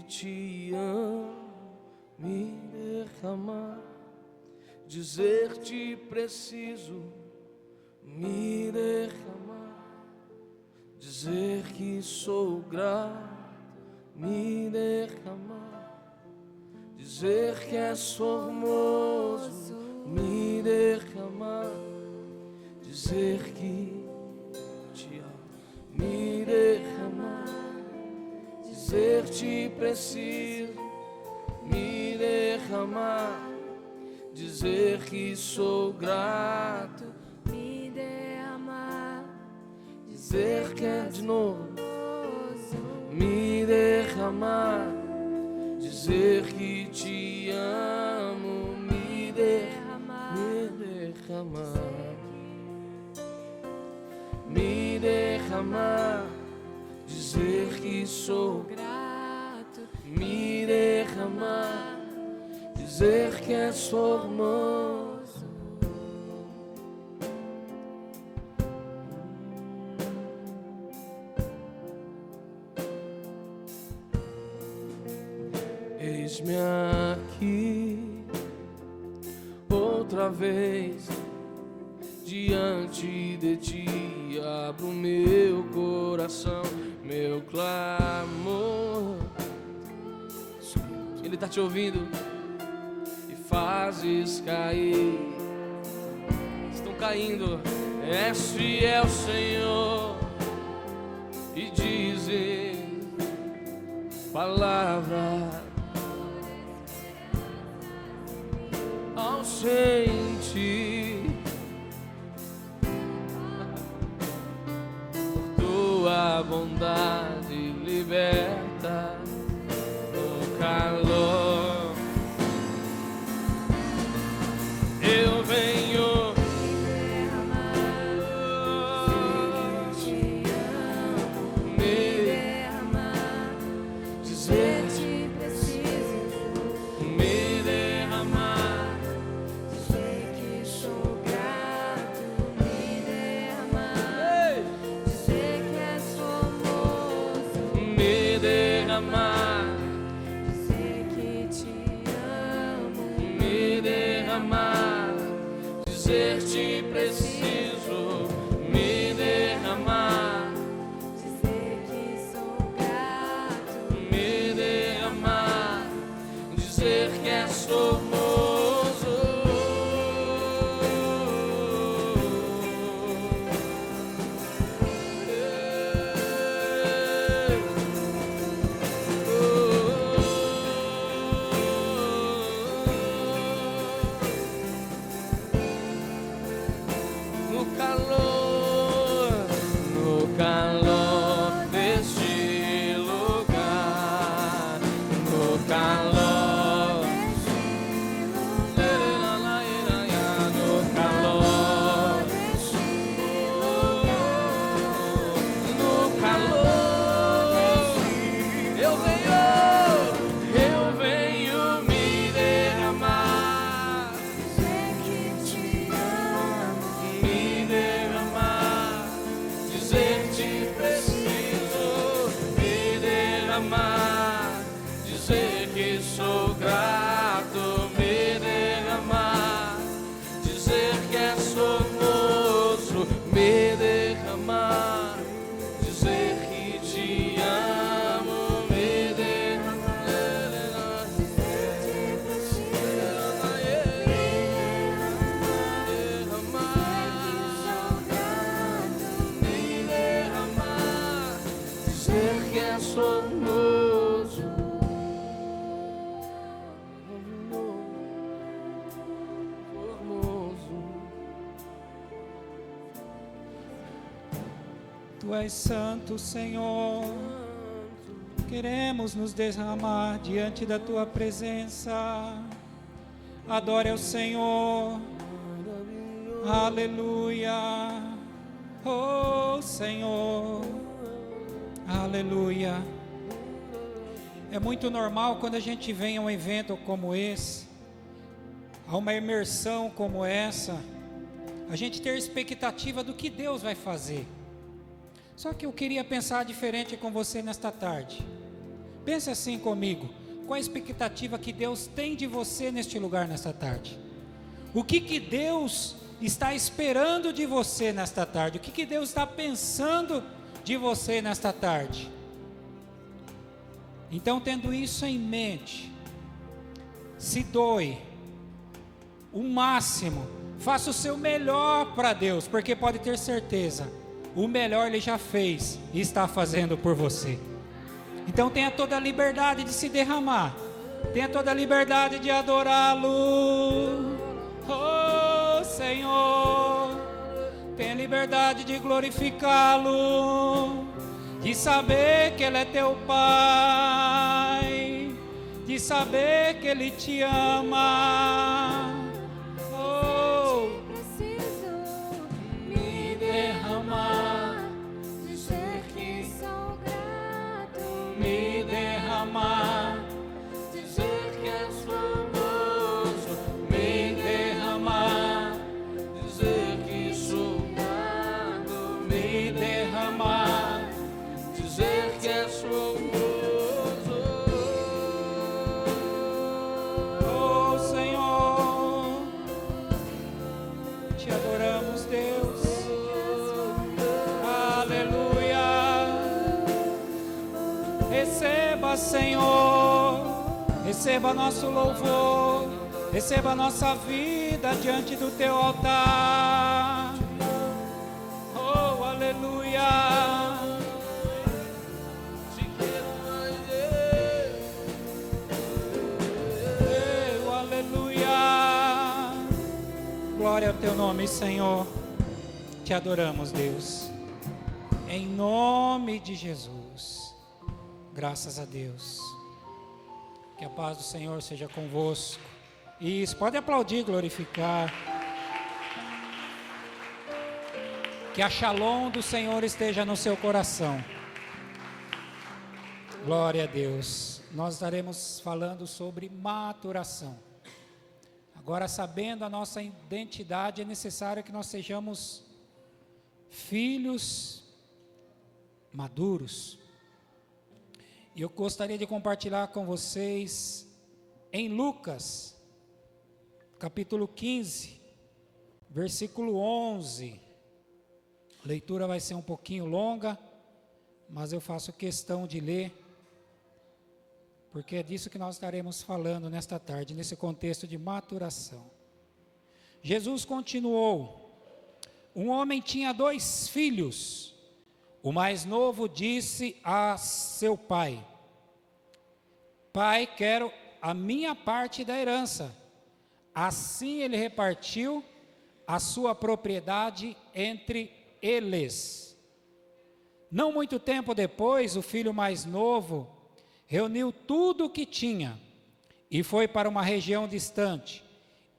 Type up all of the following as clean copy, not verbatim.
te amo, me derramar, dizer-te preciso, me derramar, dizer que sou grato, me derramar, dizer que és formoso, me derramar, dizer que te amo, me derramar, dizer-te preciso, me derramar, dizer que sou grato, me derramar, dizer que é de novo, me derramar, dizer que te amo, me derramar, me derramar, dizer que sou grato, me derramar, dizer que és formoso. Eis-me aqui outra vez diante de ti, abro meu coração, meu clamor. Ele está te ouvindo e fazes cair. Estão caindo. És fiel, Senhor, e dizes palavra ausente. Tua bondade liberta o calor. Eu venho derramar, te amo, me derramar, dizer-te, te preciso, me derramar, dizer que sou grato, me derramar, dizer que és famoso, me derramar, dizer que te amo, me derramar, dizer-te preciso, me derramar, dizer que sou grato, me derramar, dizer que és formoso. No calor deste lugar, no calor, no calor, no calor, eu venho me derramar, dizer que te amo, me derramar, dizer-te preciso, me derramar, dizer que sou grato, me derramar, dizer que és formoso, me derramar, dizer que te amo, me derramar, te preciso, me derramar, dizer que és formoso, formoso. Tu és santo, Senhor. Queremos nos derramar diante da Tua presença. Adore ao Senhor. Aleluia. Oh, Senhor. Aleluia. É muito normal quando a gente vem a um evento como esse, a uma imersão como essa, a gente ter expectativa do que Deus vai fazer. Só que eu queria pensar diferente com você nesta tarde. Pense assim comigo. Qual a expectativa que Deus tem de você neste lugar nesta tarde? O que Deus está esperando de você nesta tarde? O que Deus está pensando de você nesta tarde? Então, tendo isso em mente, se doe o máximo, faça o seu melhor para Deus, porque pode ter certeza, o melhor Ele já fez e está fazendo por você. Então tenha toda a liberdade de se derramar, tenha toda a liberdade de adorá-lo. Oh Senhor, tenha liberdade de glorificá-lo, de saber que Ele é teu Pai, de saber que Ele te ama. Oh, Preciso me derramar, dizer que sou grato. me derramar, dizer que és famoso, me derramar, dizer que sou amado, me derramar, dizer que és famoso. oh Senhor, te adoramos, Deus. Aleluia. Receba, Senhor, receba nosso louvor, receba nossa vida diante do teu altar. Oh, aleluia. Te quero mais, Oh, aleluia. Glória ao teu nome, Senhor. Te adoramos, Deus. Em nome de Jesus. Graças a Deus. Que a paz do Senhor seja convosco. Isso, pode aplaudir, glorificar. Que a shalom do Senhor esteja no seu coração. Glória a Deus. Nós estaremos falando sobre maturação. Agora, sabendo a nossa identidade, é necessário que nós sejamos filhos maduros. E eu gostaria de compartilhar com vocês em Lucas, capítulo 15, versículo 11. A leitura vai ser um pouquinho longa, mas eu faço questão de ler, porque é disso que nós estaremos falando nesta tarde, nesse contexto de maturação. Jesus continuou: um homem tinha 2 filhos. O mais novo disse a seu pai: Pai, quero a minha parte da herança. Assim ele repartiu a sua propriedade entre eles. Não muito tempo depois, o filho mais novo reuniu tudo o que tinha e foi para uma região distante,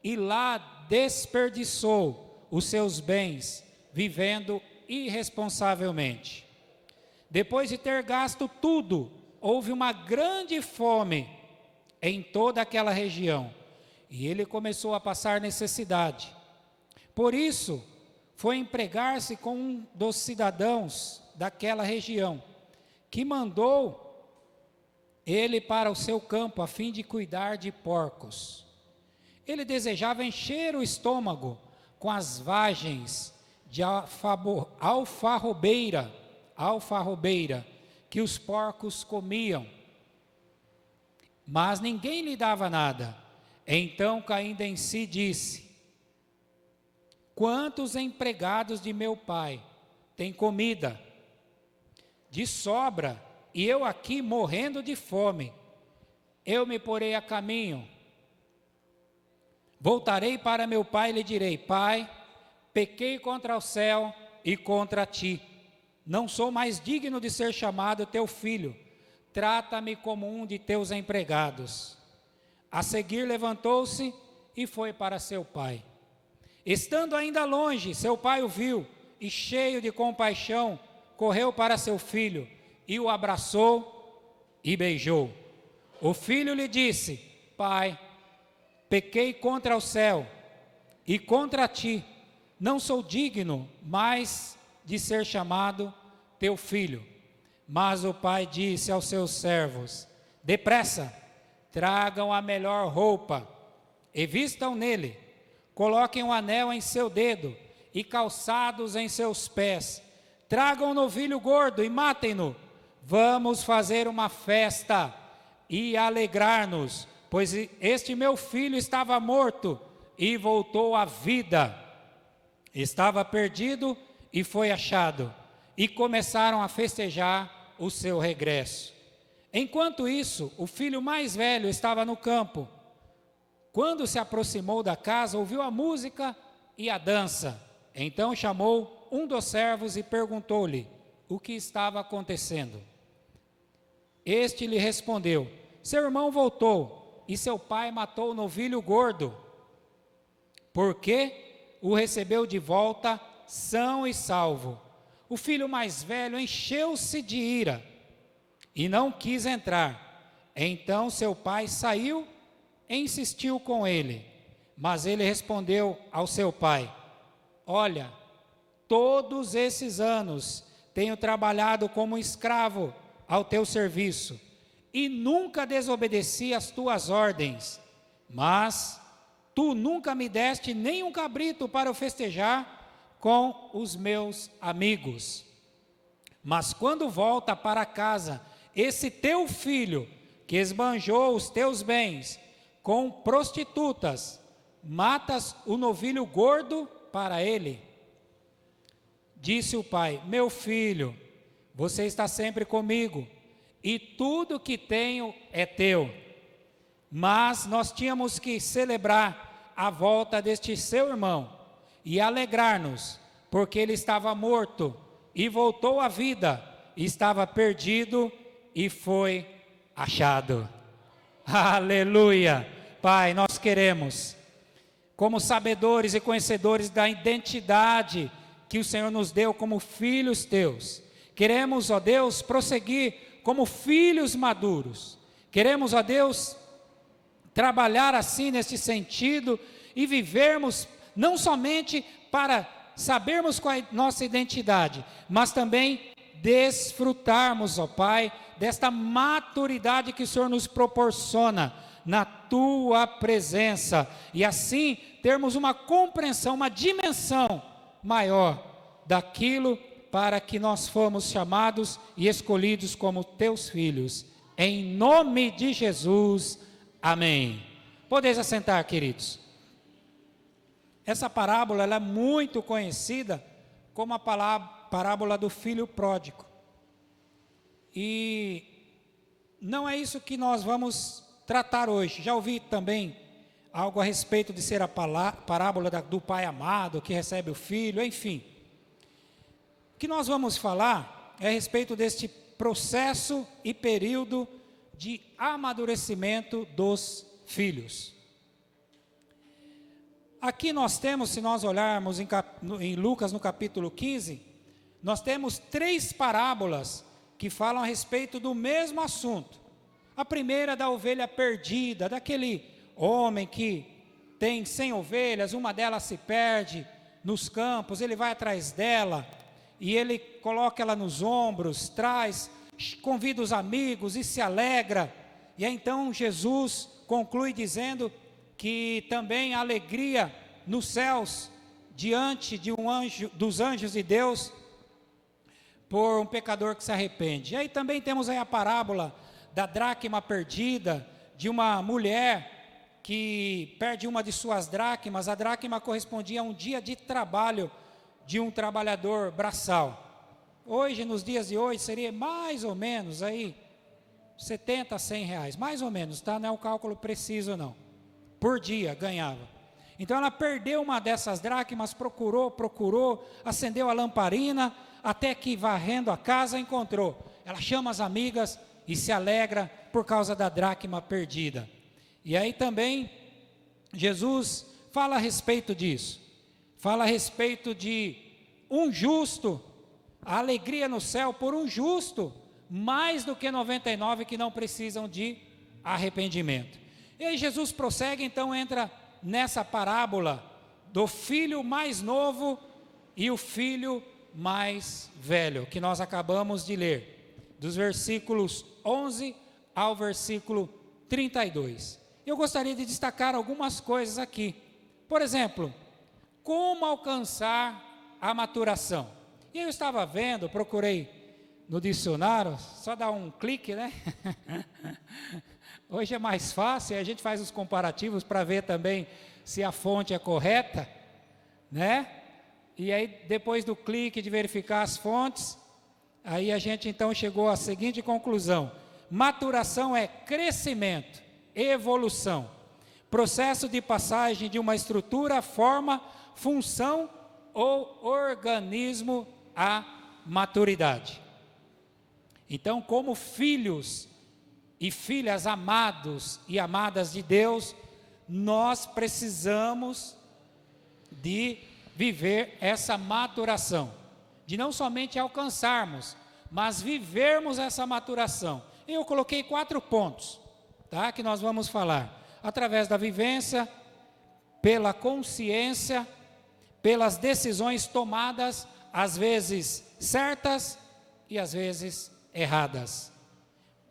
e lá desperdiçou os seus bens, vivendo irresponsavelmente. Depois de ter gasto tudo, houve uma grande fome em toda aquela região, e ele começou a passar necessidade. Por isso, foi empregar-se com um dos cidadãos daquela região, que mandou ele para o seu campo a fim de cuidar de porcos. Ele desejava encher o estômago com as vagens de alfarrobeira que os porcos comiam, mas ninguém lhe dava nada. Então, caindo em si, disse: quantos empregados de meu pai têm comida de sobra, e eu aqui morrendo de fome? Eu me porei a caminho, voltarei para meu pai e lhe direi: Pai, pequei contra o céu e contra ti, não sou mais digno de ser chamado teu filho, trata-me como um de teus empregados. A seguir levantou-se e foi para seu pai. Estando ainda longe, seu pai o viu e, cheio de compaixão, correu para seu filho e o abraçou e beijou. O filho lhe disse: Pai, pequei contra o céu e contra ti, não sou digno mais de ser chamado teu filho. Mas o pai disse aos seus servos: depressa, tragam a melhor roupa e vistam nele, coloquem um anel em seu dedo e calçados em seus pés, tragam um novilho gordo e matem-no, vamos fazer uma festa e alegrar-nos, pois este meu filho estava morto e voltou à vida, estava perdido e foi achado, e começaram a festejar o seu regresso. Enquanto isso, o filho mais velho estava no campo. Quando se aproximou da casa, ouviu a música e a dança. Então chamou um dos servos e perguntou-lhe o que estava acontecendo. Este lhe respondeu: seu irmão voltou e seu pai matou o novilho gordo, porque o recebeu de volta são e salvo. O filho mais velho encheu-se de ira e não quis entrar. Então seu pai saiu e insistiu com ele, mas ele respondeu ao seu pai: olha, todos esses anos tenho trabalhado como escravo ao teu serviço e nunca desobedeci às tuas ordens, mas tu nunca me deste nem um cabrito para eu festejar com os meus amigos. Mas quando volta para casa esse teu filho que esbanjou os teus bens com prostitutas, matas o novilho gordo para ele. Disse o pai: meu filho, você está sempre comigo, e tudo que tenho é teu. Mas nós tínhamos que celebrar a volta deste seu irmão, e alegrar-nos, porque ele estava morto, e voltou à vida, estava perdido, e foi achado. Aleluia! Pai, nós queremos, como sabedores e conhecedores da identidade que o Senhor nos deu como filhos teus, queremos, ó Deus, prosseguir como filhos maduros, queremos, ó Deus, trabalhar assim nesse sentido e vivermos não somente para sabermos qual é a nossa identidade, mas também desfrutarmos, ó Pai, desta maturidade que o Senhor nos proporciona na tua presença, e assim termos uma compreensão, uma dimensão maior daquilo para que nós fomos chamados e escolhidos como teus filhos, em nome de Jesus, amém. Podeis assentar, queridos. Essa parábola ela é muito conhecida como a parábola do filho pródigo, e não é isso que nós vamos tratar hoje. Já ouvi também algo a respeito de ser a parábola do pai amado que recebe o filho, enfim. O que nós vamos falar é a respeito deste processo e período de amadurecimento dos filhos. Aqui nós temos, se nós olharmos em Lucas no capítulo 15, nós temos 3 parábolas que falam a respeito do mesmo assunto. A primeira da ovelha perdida, daquele homem que tem 100 ovelhas, uma delas se perde nos campos, ele vai atrás dela, e ele coloca ela nos ombros, traz, convida os amigos e se alegra, e aí então Jesus conclui dizendo que também a alegria nos céus, diante de um anjo, dos anjos de Deus, por um pecador que se arrepende. E aí também temos aí a parábola da dracma perdida, de uma mulher que perde uma de suas dracmas. A dracma correspondia a um dia de trabalho de um trabalhador braçal. Hoje, nos dias de hoje, seria mais ou menos aí 70 a 100 reais, mais ou menos, tá? Não é um cálculo preciso não, por dia ganhava. Então ela perdeu uma dessas dracmas, procurou, acendeu a lamparina, até que varrendo a casa encontrou. Ela chama as amigas e se alegra por causa da dracma perdida. E aí também Jesus fala a respeito disso, fala a respeito de um justo, a alegria no céu por um justo, mais do que 99 que não precisam de arrependimento. E aí Jesus prossegue, então entra nessa parábola do filho mais novo e o filho mais velho, que nós acabamos de ler, dos versículos 11 ao versículo 32. Eu gostaria de destacar algumas coisas aqui. Por exemplo, como alcançar a maturação? E eu estava vendo, procurei no dicionário, só dar um clique, né? Hoje é mais fácil, a gente faz os comparativos para ver também se a fonte é correta, né? E aí, depois do clique de verificar as fontes, aí a gente então chegou à seguinte conclusão: maturação é crescimento, evolução, processo de passagem de uma estrutura, forma, função ou organismo à maturidade. Então, como filhos e filhas amados e amadas de Deus, nós precisamos de viver essa maturação, de não somente alcançarmos, mas vivermos essa maturação. Eu coloquei 4 pontos, tá, que nós vamos falar, através da vivência, pela consciência, pelas decisões tomadas, às vezes certas e às vezes erradas,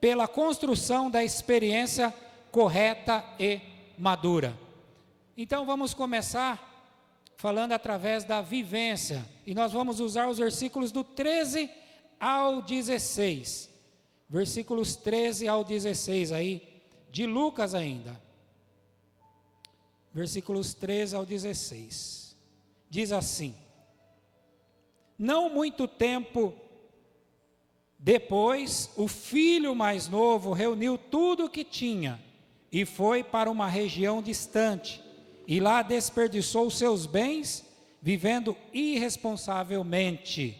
pela construção da experiência correta e madura. Então vamos começar falando através da vivência, e nós vamos usar os versículos do 13 ao 16, versículos 13 ao 16 aí, de Lucas ainda, versículos 13 ao 16, diz assim: não muito tempo depois, o filho mais novo reuniu tudo o que tinha e foi para uma região distante, e lá desperdiçou seus bens, vivendo irresponsavelmente.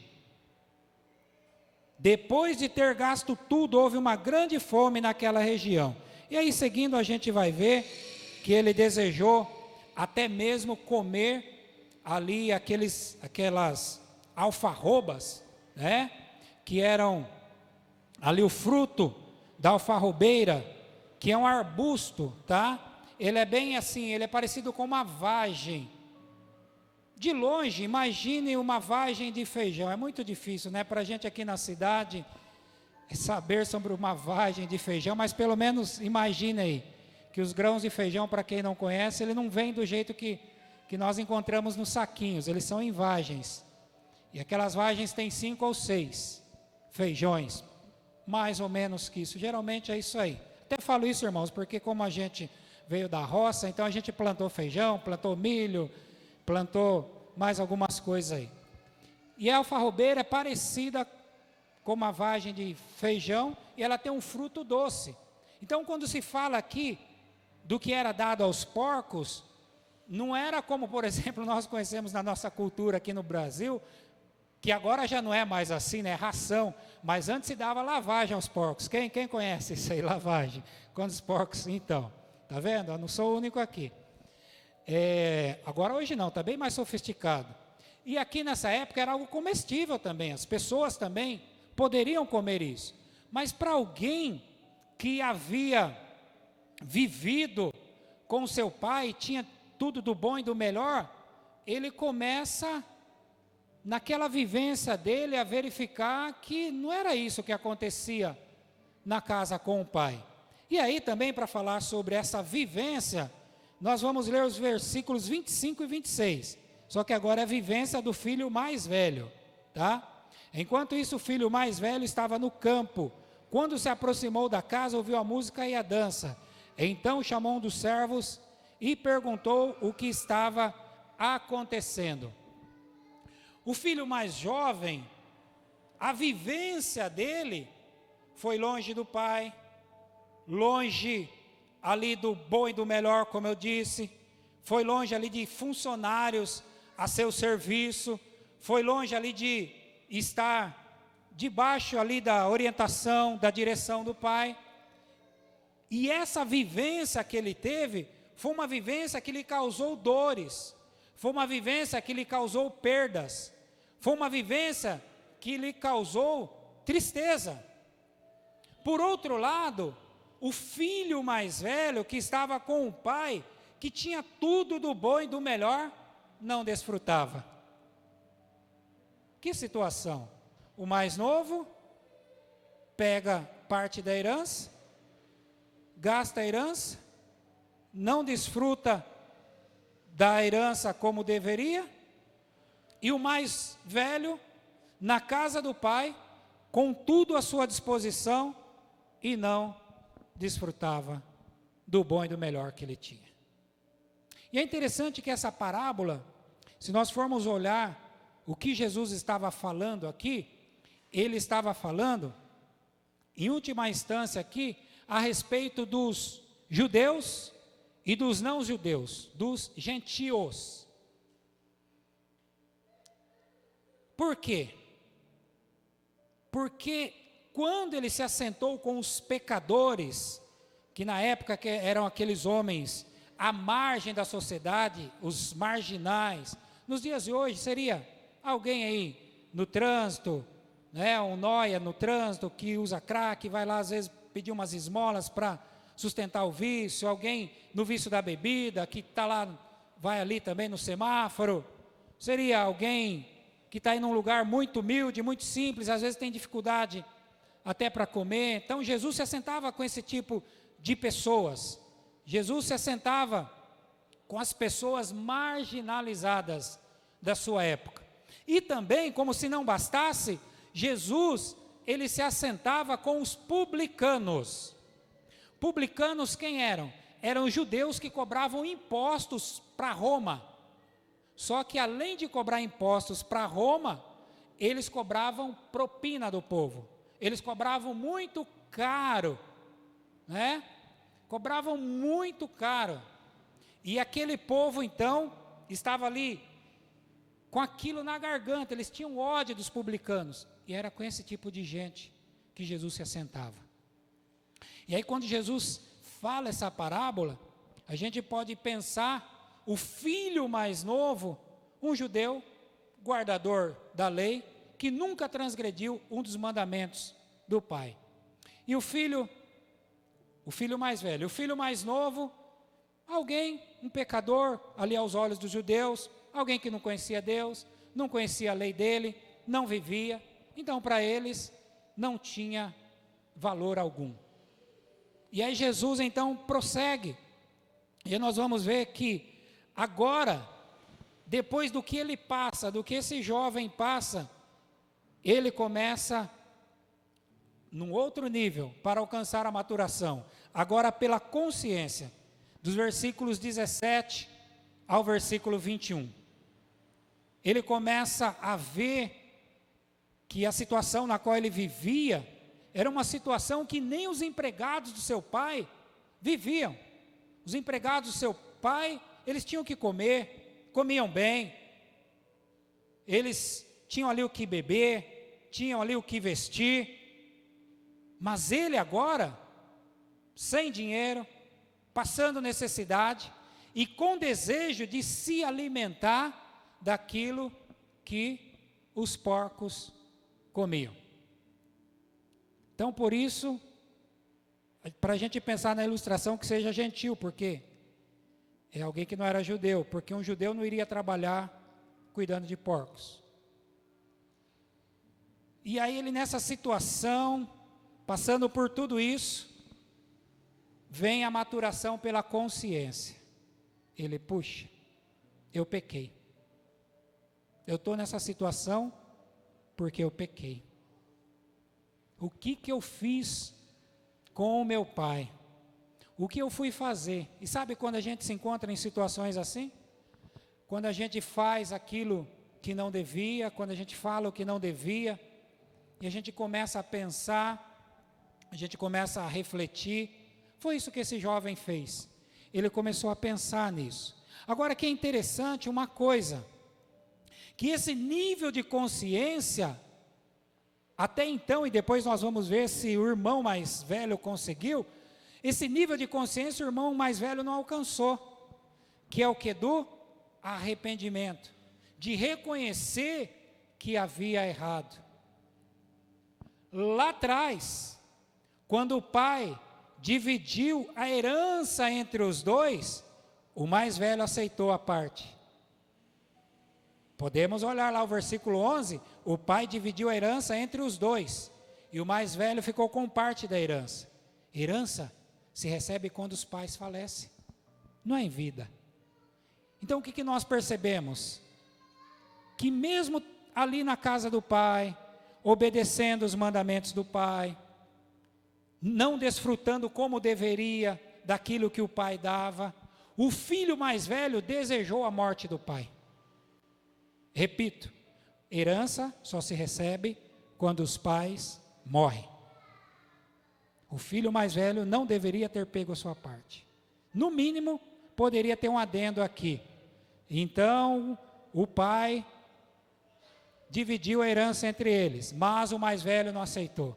Depois de ter gasto tudo, houve uma grande fome naquela região. E aí, seguindo, a gente vai ver que ele desejou até mesmo comer ali aquelas alfarrobas, né? Que eram ali o fruto da alfarrobeira, que é um arbusto, tá? Ele é bem assim, ele é parecido com uma vagem. De longe, imagine uma vagem de feijão. É muito difícil, né, para a gente aqui na cidade saber sobre uma vagem de feijão, mas pelo menos imagine aí, que os grãos de feijão, para quem não conhece, ele não vem do jeito que nós encontramos nos saquinhos, eles são em vagens. E aquelas vagens têm 5 ou 6 feijões, mais ou menos que isso, geralmente é isso aí. Até falo isso, irmãos, porque como a gente veio da roça, então a gente plantou feijão, plantou milho, plantou mais algumas coisas aí. E a alfarrobeira é parecida com uma vagem de feijão, e ela tem um fruto doce. Então, quando se fala aqui do que era dado aos porcos, não era como, por exemplo, nós conhecemos na nossa cultura aqui no Brasil, que agora já não é mais assim, né? Ração, mas antes se dava lavagem aos porcos. Quem conhece isso aí, lavagem? Quando os porcos, então, tá vendo? Eu não sou o único aqui. Agora hoje não, está bem mais sofisticado. E aqui nessa época era algo comestível também, as pessoas também poderiam comer isso. Mas para alguém que havia vivido com seu pai, tinha tudo do bom e do melhor, ele começa, naquela vivência dele, a verificar que não era isso que acontecia na casa com o pai. E aí também, para falar sobre essa vivência, nós vamos ler os versículos 25 e 26. Só que agora é a vivência do filho mais velho, tá? Enquanto isso, o filho mais velho estava no campo. Quando se aproximou da casa, ouviu a música e a dança. Então chamou um dos servos e perguntou o que estava acontecendo. O filho mais jovem, a vivência dele foi longe do pai, longe ali do bom e do melhor, como eu disse, foi longe ali de funcionários a seu serviço, foi longe ali de estar debaixo ali da orientação, da direção do pai. E essa vivência que ele teve, foi uma vivência que lhe causou dores, foi uma vivência que lhe causou perdas, foi uma vivência que lhe causou tristeza. Por outro lado, o filho mais velho, que estava com o pai, que tinha tudo do bom e do melhor, não desfrutava. Que situação? O mais novo pega parte da herança, gasta a herança, não desfruta da herança como deveria, e o mais velho, na casa do pai, com tudo à sua disposição, e não desfrutava do bom e do melhor que ele tinha. E é interessante que essa parábola, se nós formos olhar o que Jesus estava falando aqui, ele estava falando, em última instância aqui, a respeito dos judeus e dos não-judeus, dos gentios. Por quê? Porque quando ele se assentou com os pecadores, que na época eram aqueles homens à margem da sociedade, os marginais, nos dias de hoje seria alguém aí no trânsito, né, um nóia no trânsito que usa crack, vai lá às vezes pedir umas esmolas para sustentar o vício, alguém no vício da bebida, que está lá, vai ali também no semáforo, seria alguém que está em um lugar muito humilde, muito simples, às vezes tem dificuldade até para comer. Então Jesus se assentava com esse tipo de pessoas, Jesus se assentava com as pessoas marginalizadas da sua época. E também, como se não bastasse, Jesus, ele se assentava com os publicanos. Publicanos quem eram? Eram judeus que cobravam impostos para Roma. Só que além de cobrar impostos para Roma, eles cobravam propina do povo. Eles cobravam muito caro, né? Cobravam muito caro. E aquele povo então estava ali com aquilo na garganta, eles tinham ódio dos publicanos. E era com esse tipo de gente que Jesus se assentava. E aí quando Jesus fala essa parábola, a gente pode pensar o filho mais novo, um judeu, guardador da lei, que nunca transgrediu um dos mandamentos do pai. E o filho mais velho, o filho mais novo, alguém, um pecador ali aos olhos dos judeus, alguém que não conhecia Deus, não conhecia a lei dele, não vivia, então para eles não tinha valor algum. E aí Jesus então prossegue, e nós vamos ver que agora, depois do que ele passa, do que esse jovem passa, ele começa num outro nível para alcançar a maturação, agora pela consciência, dos versículos 17 ao versículo 21. Ele começa a ver que a situação na qual ele vivia era uma situação que nem os empregados do seu pai viviam. Os empregados do seu pai, eles tinham que comer, comiam bem, eles tinham ali o que beber, tinham ali o que vestir, mas ele agora, sem dinheiro, passando necessidade e com desejo de se alimentar daquilo que os porcos comiam. Então, por isso, para a gente pensar na ilustração que seja gentil, porque é alguém que não era judeu, porque um judeu não iria trabalhar cuidando de porcos. E aí ele nessa situação, passando por tudo isso, vem a maturação pela consciência. Ele, puxa, eu pequei. Eu estou nessa situação porque eu pequei. O que eu fiz com o meu pai? O que eu fui fazer? E sabe quando a gente se encontra em situações assim? Quando a gente faz aquilo que não devia, quando a gente fala o que não devia, e a gente começa a pensar, a gente começa a refletir. Foi isso que esse jovem fez. Ele começou a pensar nisso. Agora que é interessante uma coisa, que esse nível de consciência, até então, e depois nós vamos ver se o irmão mais velho conseguiu, esse nível de consciência o irmão mais velho não alcançou, que é o que? Do arrependimento, de reconhecer que havia errado. Lá atrás, quando o pai dividiu a herança entre os dois, o mais velho aceitou a parte. Podemos olhar lá o versículo 11, o pai dividiu a herança entre os dois, e o mais velho ficou com parte da herança. Herança se recebe quando os pais falecem, não é em vida. Então o que nós percebemos? Que mesmo ali na casa do pai, obedecendo os mandamentos do pai, não desfrutando como deveria daquilo que o pai dava, o filho mais velho desejou a morte do pai. Repito, herança só se recebe quando os pais morrem. O filho mais velho não deveria ter pego a sua parte. No mínimo, poderia ter um adendo aqui. Então, o pai dividiu a herança entre eles, mas o mais velho não aceitou.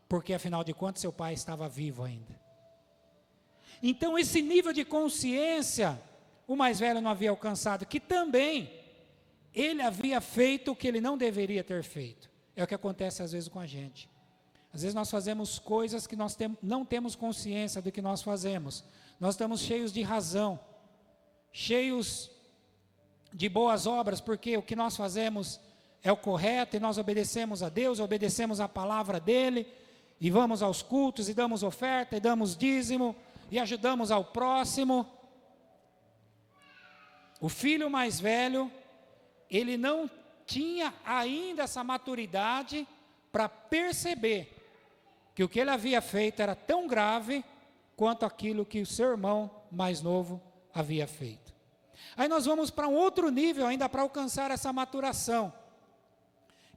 Porque, afinal de contas, seu pai estava vivo ainda. Então, esse nível de consciência, o mais velho não havia alcançado, que também ele havia feito o que ele não deveria ter feito. É o que acontece às vezes com a gente. Às vezes nós fazemos coisas que nós não temos consciência do que nós fazemos. Nós estamos cheios de razão, cheios de boas obras, porque o que nós fazemos é o correto, e nós obedecemos a Deus, obedecemos a palavra dEle, e vamos aos cultos, e damos oferta, e damos dízimo, e ajudamos ao próximo. O filho mais velho, ele não tinha ainda essa maturidade para perceber que o que ele havia feito era tão grave quanto aquilo que o seu irmão mais novo havia feito. Aí nós vamos para um outro nível ainda para alcançar essa maturação,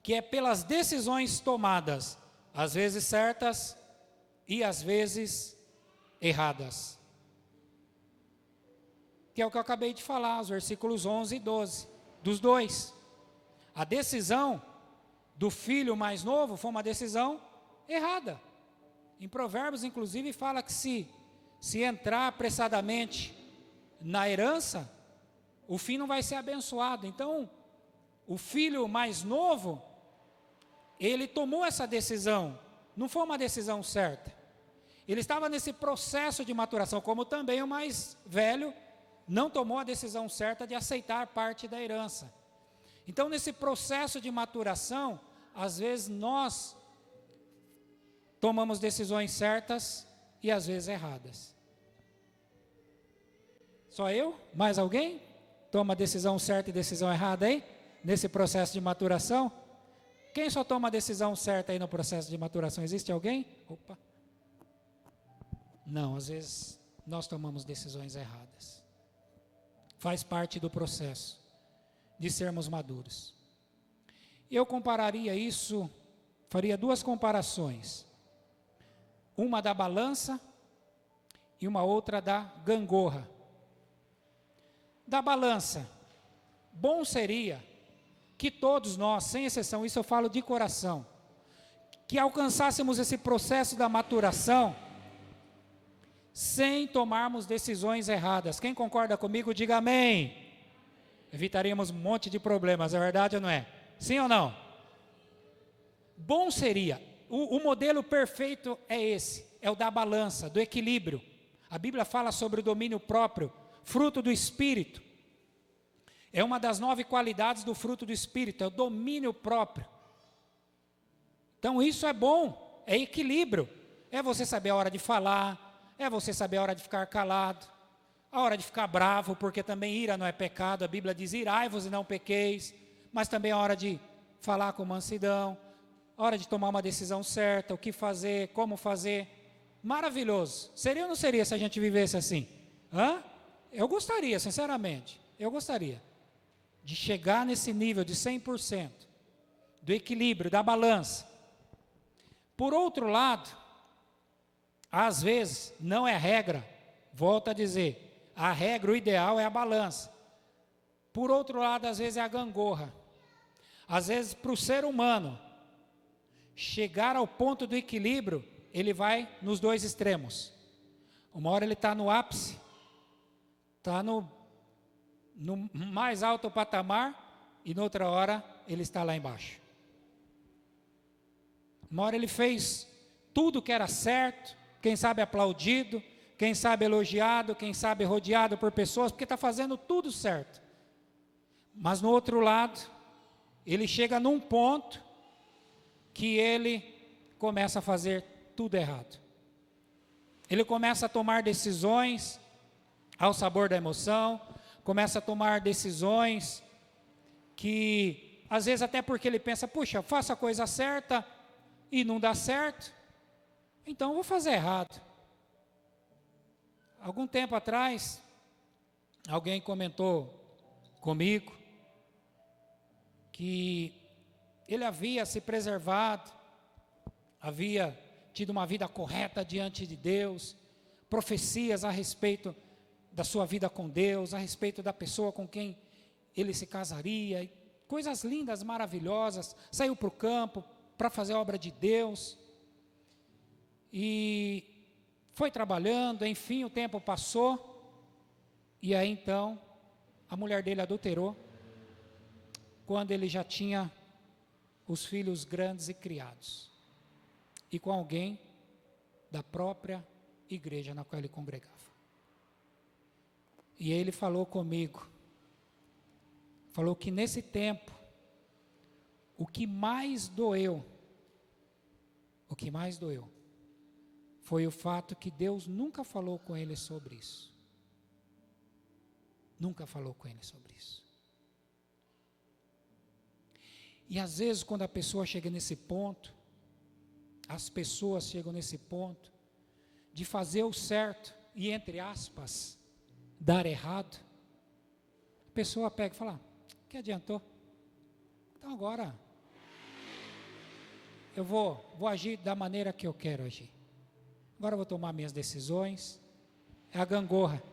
que é pelas decisões tomadas, às vezes certas e às vezes erradas. Que é o que eu acabei de falar, os versículos 11 e 12, dos dois. A decisão do filho mais novo foi uma decisão errada. Em Provérbios, inclusive, fala que se entrar apressadamente na herança, o fim não vai ser abençoado. Então, o filho mais novo, ele tomou essa decisão, não foi uma decisão certa. Ele estava nesse processo de maturação, como também o mais velho não tomou a decisão certa de aceitar parte da herança. Então, nesse processo de maturação, às vezes nós tomamos decisões certas e às vezes erradas. Só eu? Mais alguém? Toma decisão certa e decisão errada aí? Nesse processo de maturação? Quem só toma a decisão certa aí no processo de maturação? Existe alguém? Opa. Não, às vezes nós tomamos decisões erradas. Faz parte do processo de sermos maduros. Eu compararia isso, faria duas comparações. Uma da balança e uma outra da gangorra. Da balança, bom seria que todos nós, sem exceção, isso eu falo de coração, que alcançássemos esse processo da maturação sem tomarmos decisões erradas. Quem concorda comigo, diga amém. Evitaríamos um monte de problemas, é verdade ou não é? Sim ou não? Bom seria, o modelo perfeito é esse, é o da balança, do equilíbrio. A Bíblia fala sobre o domínio próprio, fruto do Espírito. É uma das 9 qualidades do fruto do Espírito, é o domínio próprio. Então isso é bom, é equilíbrio. É você saber a hora de falar, é você saber a hora de ficar calado, a hora de ficar bravo, porque também ira não é pecado, a Bíblia diz irai-vos e não pequeis, mas também a hora de falar com mansidão, a hora de tomar uma decisão certa, o que fazer, como fazer. Maravilhoso. Seria ou não seria se a gente vivesse assim? Eu gostaria, sinceramente, eu gostaria de chegar nesse nível de 100%, do equilíbrio, da balança. Por outro lado, às vezes, não é regra, volto a dizer, a regra, o ideal é a balança. Por outro lado, às vezes é a gangorra. Às vezes, para o ser humano chegar ao ponto do equilíbrio, ele vai nos dois extremos. Uma hora ele está no ápice, está no mais alto patamar, e noutra hora ele está lá embaixo. Uma hora ele fez tudo que era certo, quem sabe aplaudido, quem sabe elogiado, quem sabe rodeado por pessoas, porque está fazendo tudo certo. Mas no outro lado, ele chega num ponto que ele começa a fazer tudo errado. ele começa a tomar decisões ao sabor da emoção, começa a tomar decisões que, às vezes até porque ele pensa, puxa, faço a coisa certa e não dá certo, então eu vou fazer errado. Algum tempo atrás, alguém comentou comigo que ele havia se preservado, havia tido uma vida correta diante de Deus, profecias a respeito da sua vida com Deus, a respeito da pessoa com quem ele se casaria, coisas lindas, maravilhosas, saiu para o campo para fazer a obra de Deus, e foi trabalhando, enfim, o tempo passou, e aí então, a mulher dele adulterou, quando ele já tinha os filhos grandes e criados, e com alguém da própria igreja na qual ele congregava. E ele falou comigo, falou que nesse tempo, o que mais doeu, foi o fato que Deus nunca falou com ele sobre isso. Nunca falou com ele sobre isso. E às vezes quando a pessoa chega nesse ponto, as pessoas chegam nesse ponto, de fazer o certo, e entre aspas, dar errado, a pessoa pega e fala, que adiantou? Então agora, eu vou agir da maneira que eu quero agir. Agora eu vou tomar minhas decisões. É a gangorra.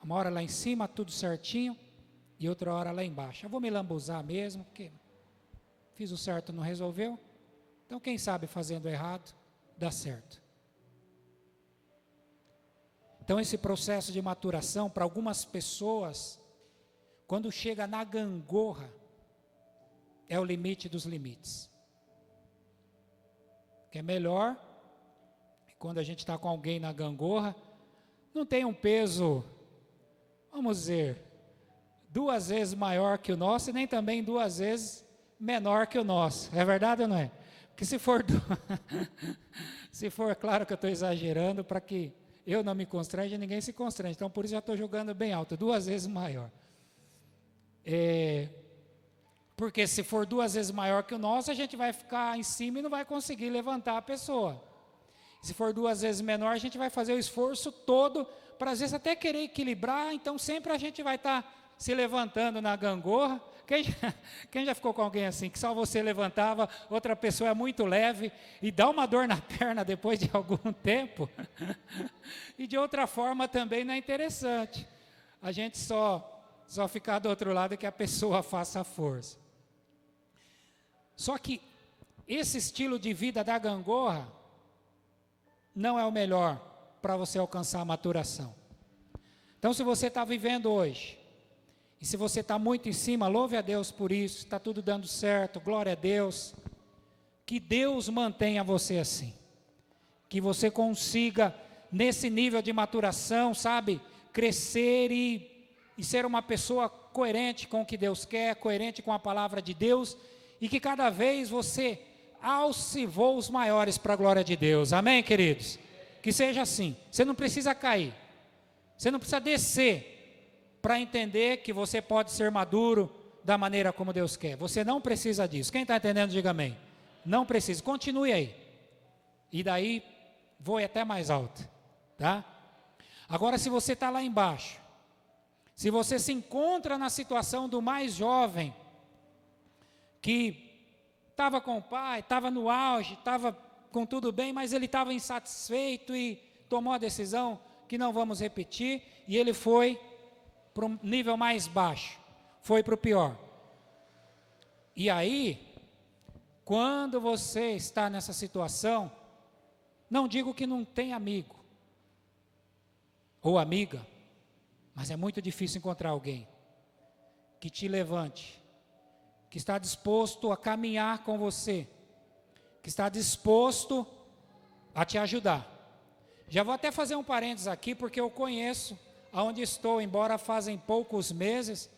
Uma hora lá em cima, tudo certinho, e outra hora lá embaixo. Eu vou me lambuzar mesmo, porque fiz o certo, não resolveu. Então quem sabe fazendo errado, dá certo. Então esse processo de maturação, para algumas pessoas, quando chega na gangorra, é o limite dos limites. Que é melhor, quando a gente está com alguém na gangorra, não tem um peso, vamos dizer, 2 vezes maior que o nosso, e nem também 2 vezes menor que o nosso. É verdade ou não é? Porque se for, claro que eu estou exagerando, para que eu não me constrange, ninguém se constrange. Então, por isso já estou jogando bem alto, 2 vezes maior. Porque se for 2 vezes maior que o nosso, a gente vai ficar em cima e não vai conseguir levantar a pessoa. Se for 2 vezes menor, a gente vai fazer o esforço todo, para às vezes até querer equilibrar, então sempre a gente vai estar se levantando na gangorra. Quem já ficou com alguém assim, que só você levantava, outra pessoa é muito leve, e dá uma dor na perna depois de algum tempo? E de outra forma também não é interessante. A gente só ficar do outro lado, que a pessoa faça força. Só que esse estilo de vida da gangorra não é o melhor para você alcançar a maturação. Então, se você está vivendo hoje, e se você está muito em cima, louve a Deus por isso, está tudo dando certo, glória a Deus, que Deus mantenha você assim, que você consiga, nesse nível de maturação, sabe, crescer e ser uma pessoa coerente com o que Deus quer, coerente com a palavra de Deus, e que cada vez você alce voos maiores para a glória de Deus, amém, queridos? Que seja assim, você não precisa cair, você não precisa descer, para entender que você pode ser maduro da maneira como Deus quer, você não precisa disso. Quem está entendendo, diga amém. Não precisa, continue aí, e daí, voe até mais alto, tá? Agora, se você está lá embaixo, se você se encontra na situação do mais jovem, que estava com o pai, estava no auge, estava com tudo bem, mas ele estava insatisfeito e tomou a decisão que não vamos repetir, e ele foi para um nível mais baixo, foi para o pior. E aí, quando você está nessa situação, não digo que não tem amigo, ou amiga, mas é muito difícil encontrar alguém que te levante, que está disposto a caminhar com você, que está disposto a te ajudar. Já vou até fazer um parênteses aqui, porque eu conheço aonde estou, embora fazem poucos meses,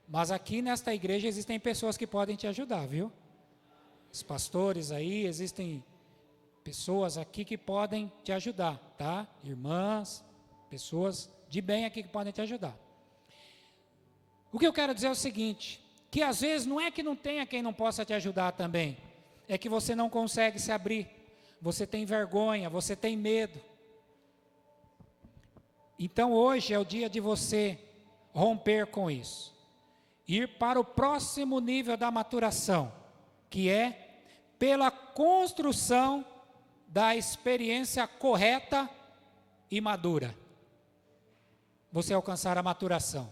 mas aqui nesta igreja existem pessoas que podem te ajudar, viu? Os pastores aí, existem pessoas aqui que podem te ajudar, tá? Irmãs, pessoas de bem aqui que podem te ajudar. O que eu quero dizer é o seguinte, que às vezes não é que não tenha quem não possa te ajudar também, é que você não consegue se abrir, você tem vergonha, você tem medo. Então hoje é o dia de você romper com isso, ir para o próximo nível da maturação, que é pela construção da experiência correta e madura, você alcançar a maturação.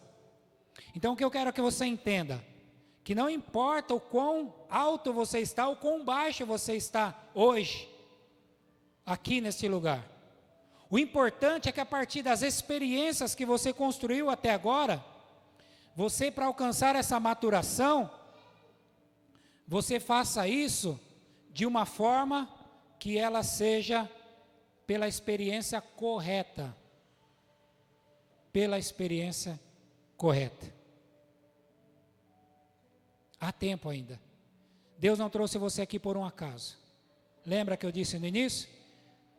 Então o que eu quero que você entenda, que não importa o quão alto você está, o quão baixo você está hoje, aqui nesse lugar. O importante é que a partir das experiências que você construiu até agora, você, para alcançar essa maturação, você faça isso de uma forma que ela seja pela experiência correta. Pela experiência correta. Há tempo ainda. Deus não trouxe você aqui por um acaso. Lembra que eu disse no início?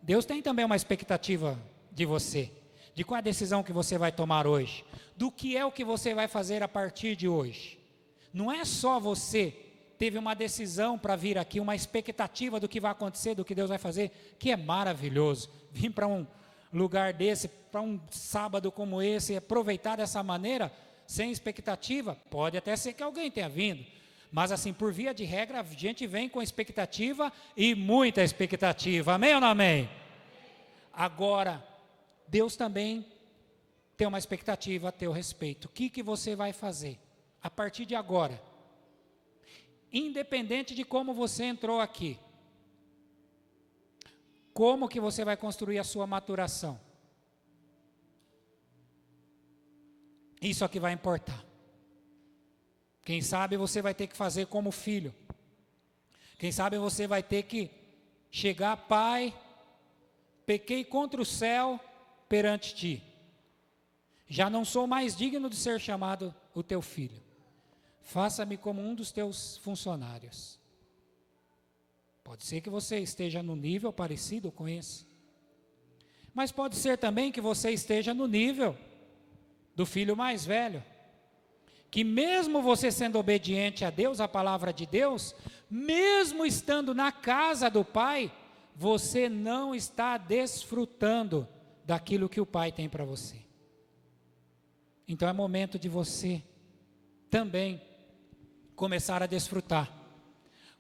Deus tem também uma expectativa de você, de qual a decisão que você vai tomar hoje, do que é o que você vai fazer a partir de hoje. Não é só você teve uma decisão para vir aqui, uma expectativa do que vai acontecer, do que Deus vai fazer, que é maravilhoso. Vir para um lugar desse, para um sábado como esse, e aproveitar dessa maneira, sem expectativa, pode até ser que alguém tenha vindo, mas assim, por via de regra, a gente vem com expectativa e muita expectativa, amém ou não amém? Agora, Deus também tem uma expectativa a teu respeito. O que você vai fazer a partir de agora? Independente de como você entrou aqui, como que você vai construir a sua maturação? Isso é que vai importar. Quem sabe você vai ter que fazer como filho. Quem sabe você vai ter que chegar, pai, pequei contra o céu perante ti. Já não sou mais digno de ser chamado o teu filho. Faça-me como um dos teus funcionários. Pode ser que você esteja no nível parecido com esse. Mas pode ser também que você esteja no nível do filho mais velho. Que mesmo você sendo obediente a Deus, a palavra de Deus, mesmo estando na casa do Pai, você não está desfrutando daquilo que o Pai tem para você. Então é momento de você também começar a desfrutar.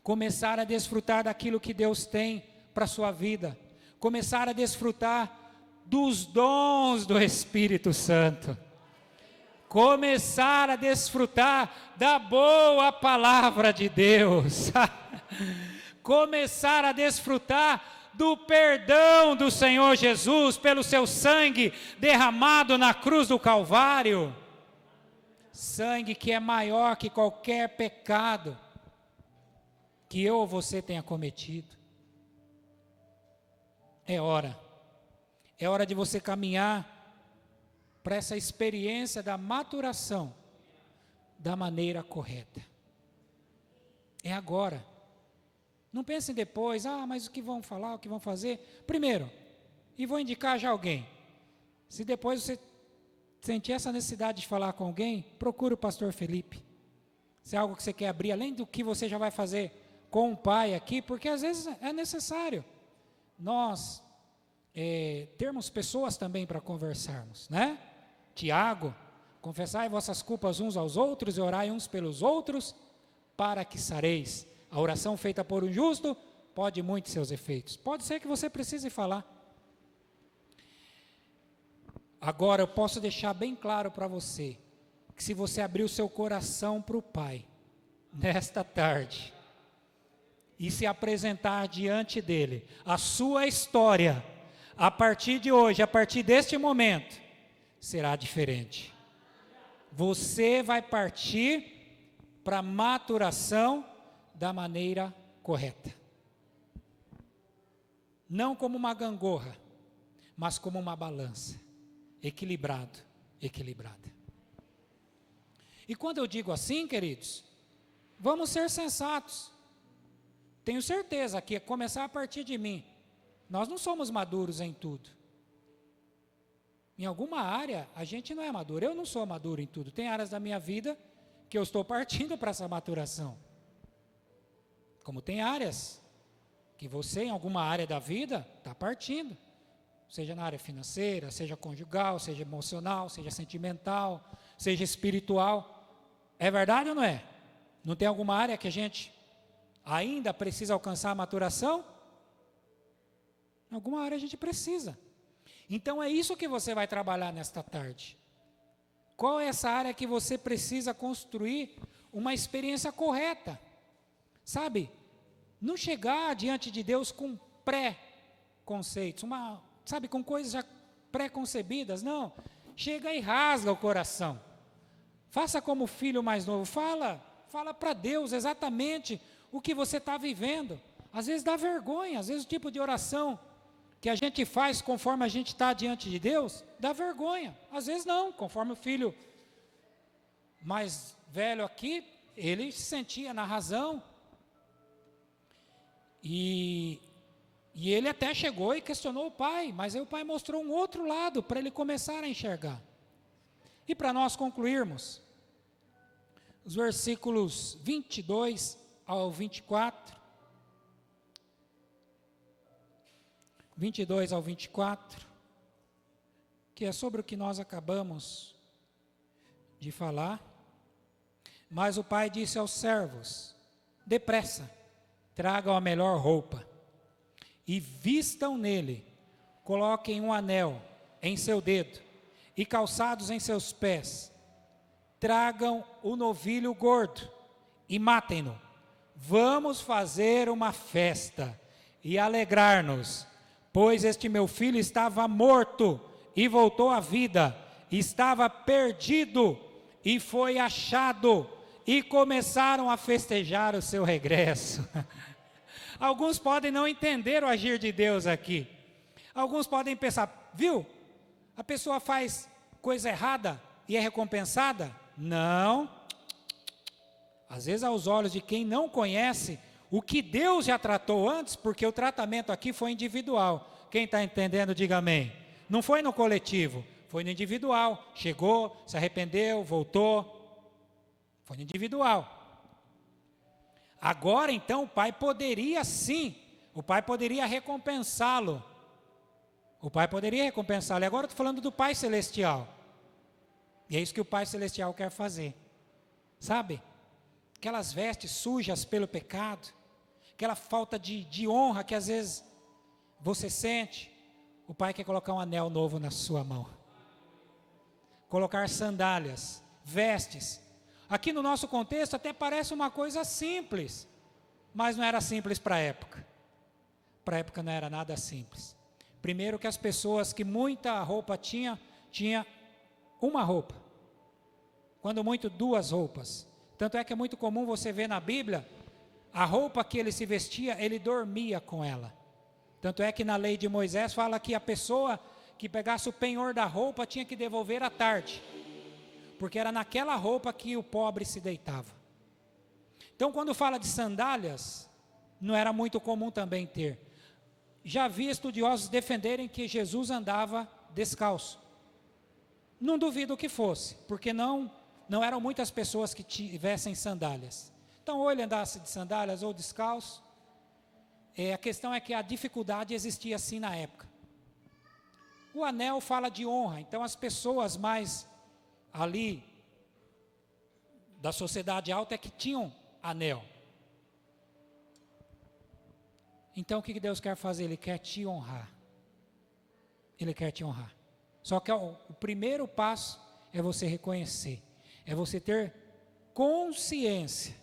Começar a desfrutar daquilo que Deus tem para a sua vida. Começar a desfrutar dos dons do Espírito Santo. Começar a desfrutar da boa palavra de Deus. Começar a desfrutar do perdão do Senhor Jesus pelo seu sangue derramado na cruz do Calvário. Sangue que é maior que qualquer pecado que eu ou você tenha cometido. É hora de você caminhar para essa experiência da maturação da maneira correta. É agora. Não pensem depois, mas o que vão falar, o que vão fazer? Primeiro, e vou indicar já alguém. Se depois você sentir essa necessidade de falar com alguém, procure o pastor Felipe. Se é algo que você quer abrir, além do que você já vai fazer com o pai aqui, porque às vezes é necessário nós termos pessoas também para conversarmos, né? Tiago, confessai vossas culpas uns aos outros e orai uns pelos outros, para que sareis. A oração feita por um justo pode muito seus efeitos. Pode ser que você precise falar. Agora eu posso deixar bem claro para você, que se você abrir o seu coração para o Pai, nesta tarde, e se apresentar diante dele, a sua história, a partir de hoje, a partir deste momento, será diferente. Você vai partir para a maturação da maneira correta. Não como uma gangorra, mas como uma balança. Equilibrada. E quando eu digo assim, queridos, vamos ser sensatos. Tenho certeza que começar a partir de mim, Nós não somos maduros em tudo. Em alguma área, a gente não é maduro. Eu não sou maduro em tudo. Tem áreas da minha vida que eu estou partindo para essa maturação. Como tem áreas que você, em alguma área da vida, está partindo. Seja na área financeira, seja conjugal, seja emocional, seja sentimental, seja espiritual. É verdade ou não é? Não tem alguma área que a gente ainda precisa alcançar a maturação? Em alguma área a gente precisa. Então é isso que você vai trabalhar nesta tarde. Qual é essa área que você precisa construir uma experiência correta? Sabe? Não chegar diante de Deus com pré-conceitos, sabe, com coisas já pré-concebidas, não. Chega e rasga o coração. Faça como o filho mais novo, fala para Deus exatamente o que você está vivendo. Às vezes dá vergonha, às vezes o tipo de oração que a gente faz conforme a gente está diante de Deus, dá vergonha. Às vezes não, conforme o filho mais velho aqui, ele se sentia na razão. E ele até chegou e questionou o pai, mas aí o pai mostrou um outro lado para ele começar a enxergar. E para nós concluirmos, os versículos 22 ao 24, 22 ao 24, que é sobre o que nós acabamos de falar. Mas o pai disse aos servos: depressa, tragam a melhor roupa e vistam nele, coloquem um anel em seu dedo e calçados em seus pés. Tragam o novilho gordo e matem-no. Vamos fazer uma festa e alegrar-nos, pois este meu filho estava morto e voltou à vida, estava perdido e foi achado, e começaram a festejar o seu regresso. Alguns podem não entender o agir de Deus aqui. Alguns podem pensar, viu? A pessoa faz coisa errada e é recompensada? Não. Às vezes, aos olhos de quem não conhece o que Deus já tratou antes, porque o tratamento aqui foi individual. Quem está entendendo, diga amém. Não foi no coletivo, foi no individual. Chegou, se arrependeu, voltou. Foi no individual. Agora, então, o pai poderia sim, o pai poderia recompensá-lo. O pai poderia recompensá-lo. E agora eu estou falando do Pai Celestial. E é isso que o Pai Celestial quer fazer. Sabe? Aquelas vestes sujas pelo pecado, aquela falta de honra que às vezes você sente, o Pai quer colocar um anel novo na sua mão. Colocar sandálias, vestes. Aqui no nosso contexto até parece uma coisa simples, mas não era simples para a época. Para a época não era nada simples. Primeiro que as pessoas que muita roupa tinha uma roupa. Quando muito, duas roupas. Tanto é que é muito comum você ver na Bíblia, a roupa que ele se vestia, ele dormia com ela. Tanto é que na lei de Moisés fala que a pessoa que pegasse o penhor da roupa tinha que devolver à tarde. Porque era naquela roupa que o pobre se deitava. Então, quando fala de sandálias, não era muito comum também ter. Já vi estudiosos defenderem que Jesus andava descalço. Não duvido que fosse, porque não eram muitas pessoas que tivessem sandálias. Então, ou ele andasse de sandálias ou descalço. A questão é que a dificuldade existia assim na época. O anel fala de honra, então as pessoas mais ali da sociedade alta é que tinham anel. Então o que Deus quer fazer? Ele quer te honrar. Ele quer te honrar. Só que o primeiro passo é você reconhecer, é você ter consciência,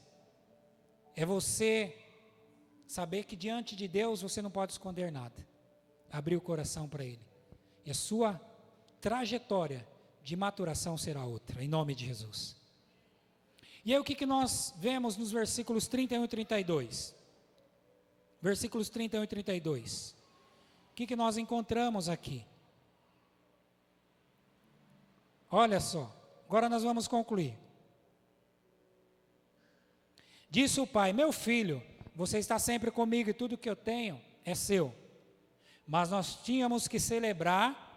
é você saber que diante de Deus você não pode esconder nada, abrir o coração para Ele, e a sua trajetória de maturação será outra, em nome de Jesus. E aí o que nós vemos nos versículos 31 e 32? Versículos 31 e 32. O que nós encontramos aqui? Olha só, agora nós vamos concluir. Disse o pai: meu filho, você está sempre comigo e tudo que eu tenho é seu. mas nós tínhamos que celebrar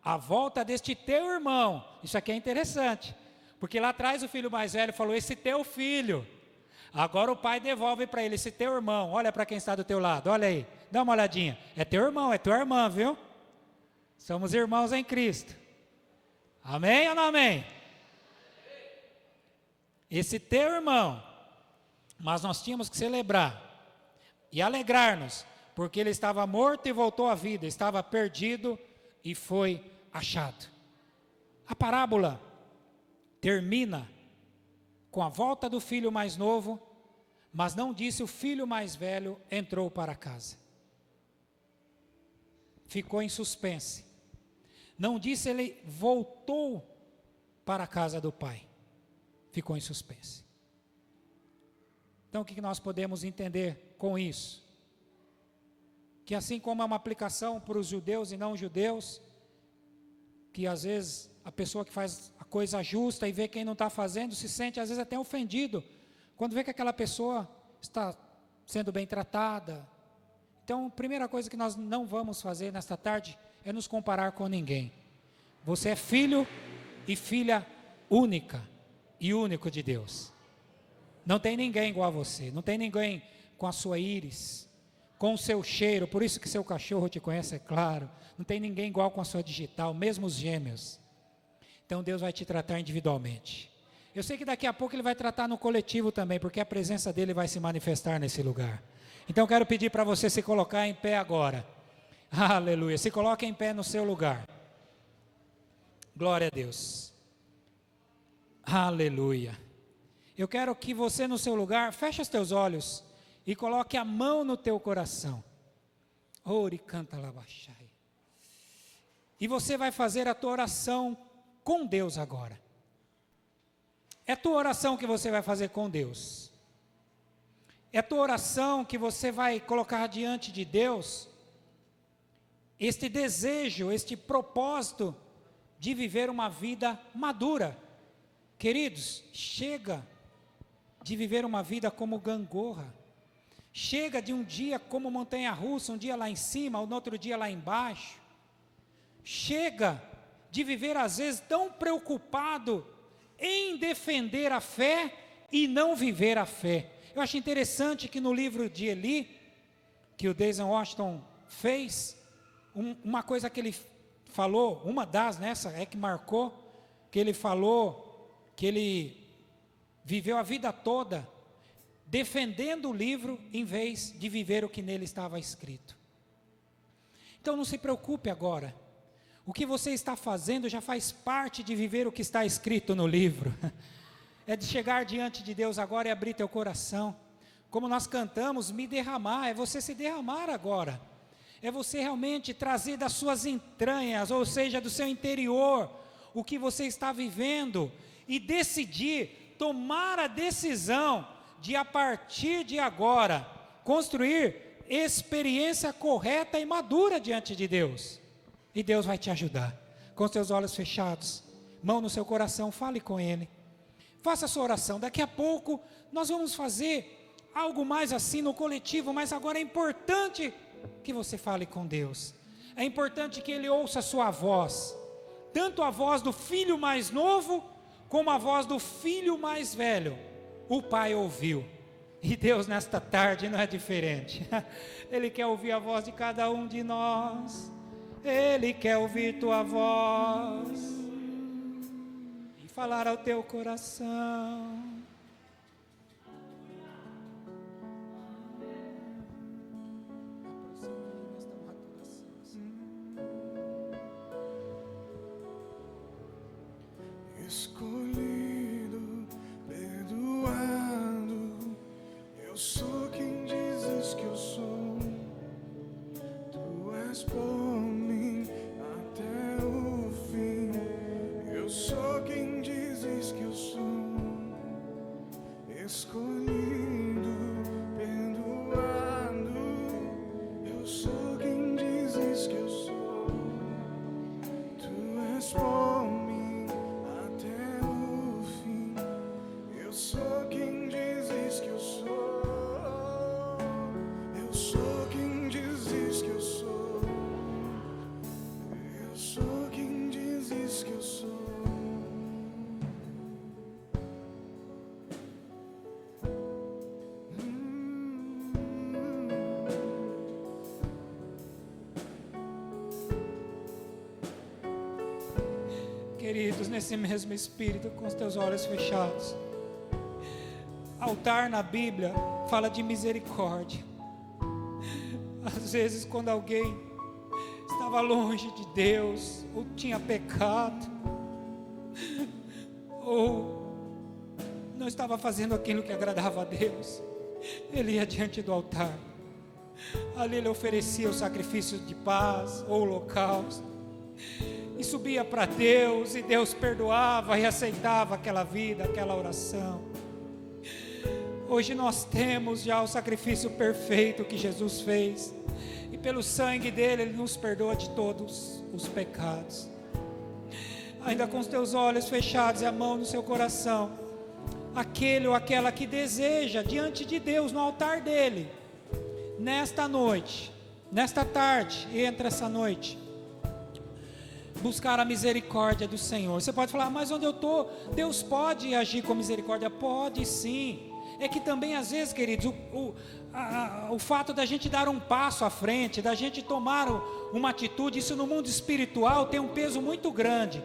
a volta deste teu irmão. Isso aqui é interessante, porque lá atrás o filho mais velho falou, esse teu filho. Agora o pai devolve para ele, esse teu irmão. Olha para quem está do teu lado, olha aí, dá uma olhadinha. É teu irmão, é tua irmã, viu? Somos irmãos em Cristo. Amém ou não amém? Esse teu irmão, mas nós tínhamos que celebrar e alegrar-nos, porque ele estava morto e voltou à vida, estava perdido e foi achado. A parábola termina com a volta do filho mais novo, mas não disse o filho mais velho entrou para casa. Ficou em suspense. Não disse ele voltou para a casa do pai. Ficou em suspense. Então o que nós podemos entender com isso? Que assim como é uma aplicação para os judeus e não judeus, que às vezes a pessoa que faz a coisa justa e vê quem não está fazendo, se sente às vezes até ofendido, quando vê que aquela pessoa está sendo bem tratada. Então, a primeira coisa que nós não vamos fazer nesta tarde é nos comparar com ninguém. Você é filho e filha única e único de Deus. Não tem ninguém igual a você, não tem ninguém com a sua íris, com o seu cheiro, por isso que seu cachorro te conhece, é claro. Não tem ninguém igual com a sua digital, mesmo os gêmeos. Então Deus vai te tratar individualmente. Eu sei que daqui a pouco Ele vai tratar no coletivo também, porque a presença dEle vai se manifestar nesse lugar. Então eu quero pedir para você se colocar em pé agora. Aleluia, se coloque em pé no seu lugar. Glória a Deus. Aleluia. Eu quero que você no seu lugar, feche os teus olhos e coloque a mão no teu coração. Ori canta labachai. E você vai fazer a tua oração com Deus agora. É a tua oração que você vai fazer com Deus. É a tua oração que você vai colocar diante de Deus. Este desejo, este propósito de viver uma vida madura. Queridos, chega de viver uma vida como gangorra. Chega de um dia como montanha-russa, um dia lá em cima, no outro dia lá embaixo. Chega de viver às vezes tão preocupado em defender a fé e não viver a fé. Eu acho interessante que no livro de Eli, que o Denzel Washington fez, uma coisa que ele falou, uma das nessa é que marcou, que ele falou que ele viveu a vida toda defendendo o livro em vez de viver o que nele estava escrito. Então não se preocupe agora. O que você está fazendo já faz parte de viver o que está escrito no livro. É de chegar diante de Deus agora e abrir teu coração. Como nós cantamos, me derramar, é você se derramar agora. É você realmente trazer das suas entranhas, ou seja, do seu interior, o que você está vivendo e decidir, tomar a decisão de a partir de agora, construir experiência correta e madura diante de Deus. E Deus vai te ajudar. Com os teus olhos fechados, mão no seu coração, fale com Ele. Faça a sua oração. Daqui a pouco nós vamos fazer algo mais assim no coletivo, mas agora é importante que você fale com Deus. É importante que Ele ouça a sua voz. Tanto a voz do filho mais novo, como a voz do filho mais velho. O Pai ouviu. E Deus nesta tarde não é diferente. Ele quer ouvir a voz de cada um de nós. Ele quer ouvir tua voz e falar ao teu coração. Escolhido, perdoado, eu sou quem dizes que eu sou. Tu és por mim até o fim. Eu sou quem dizes que eu sou. Escolhido, perdoado, eu sou quem dizes que eu sou. Tu és por mim até o fim. Eu sou quem dizes que eu sou. Eu sou quem dizes que eu sou. dizes que eu sou. Queridos, nesse mesmo espírito, com os teus olhos fechados, altar na Bíblia fala de misericórdia. Às vezes, quando alguém estava longe de Deus, ou tinha pecado, ou não estava fazendo aquilo que agradava a Deus, ele ia diante do altar. Ali ele oferecia o sacrifício de paz ou holocausto, e subia para Deus, e Deus perdoava e aceitava aquela vida, aquela oração. Hoje nós temos já o sacrifício perfeito que Jesus fez, e pelo sangue dele, ele nos perdoa de todos os pecados. Ainda com os teus olhos fechados e a mão no seu coração, aquele ou aquela que deseja diante de Deus, no altar dele, nesta noite, nesta tarde, entre essa noite, buscar a misericórdia do Senhor. Você pode falar, mas onde eu estou, Deus pode agir com misericórdia? Pode sim. É que também às vezes, queridos, o fato da gente dar um passo à frente, da gente tomar uma atitude, isso no mundo espiritual tem um peso muito grande.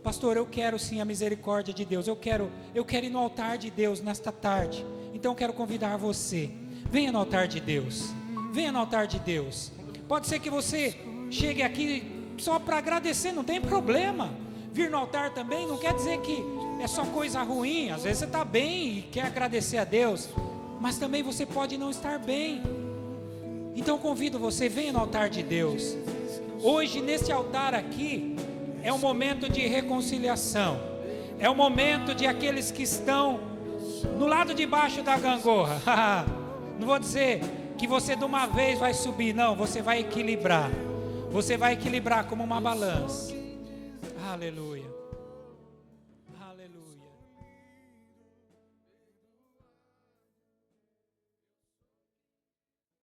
Pastor, eu quero sim a misericórdia de Deus, eu quero ir no altar de Deus nesta tarde. Então eu quero convidar você, venha no altar de Deus, venha no altar de Deus. Pode ser que você chegue aqui só para agradecer, não tem problema. Vir no altar também não quer dizer que é só coisa ruim. Às vezes você está bem e quer agradecer a Deus, mas também você pode não estar bem. Então convido você, venha no altar de Deus. Hoje nesse altar aqui é um momento de reconciliação, é um momento de aqueles que estão no lado de baixo da gangorra. Não vou dizer que você de uma vez vai subir, não, você vai equilibrar. Você vai equilibrar como uma balança. Aleluia.